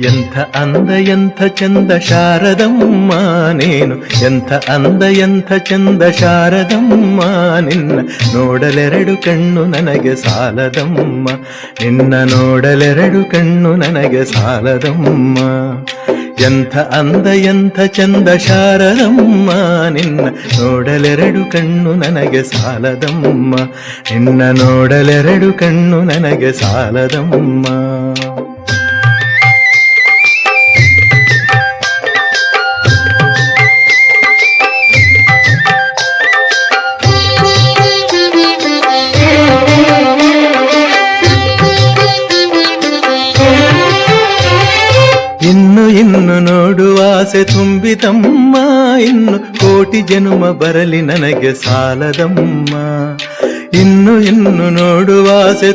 ಎಂಥ ಅಂದ ಎಂಥ ಚಂದ ಶಾರದಮ್ಮ ನೀನು, ಎಂಥ ಅಂದ ಎಂಥ ಚಂದ ಶಾರದಮ್ಮ ನಿನ್ನ ನೋಡಲೆರಡು ಕಣ್ಣು ನನಗೆ ಸಾಲದಮ್ಮ, ನಿನ್ನ ನೋಡಲೆರಡು ಕಣ್ಣು ನನಗೆ ಸಾಲದಮ್ಮ. ಎಂಥ ಅಂದ ಎಂಥ ಚಂದ ಶಾರದಮ್ಮ ನಿನ್ನ ನೋಡಲೆರಡು ಕಣ್ಣು ನನಗೆ ಸಾಲದಮ್ಮ, ನಿನ್ನ ನೋಡಲೆರಡು ಕಣ್ಣು ನನಗೆ ಸಾಲದಮ್ಮ. ಇನ್ನು ಇನ್ನು ನೋಡುವ ಆಸೆ ತುಂಬಿತಮ್ಮ, ಇನ್ನು ಕೋಟಿ ಜನುಮ ಬರಲಿ ನನಗೆ ಸಾಲದಮ್ಮ. ಇನ್ನು ಇನ್ನು ನೋಡುವ ಆಸೆ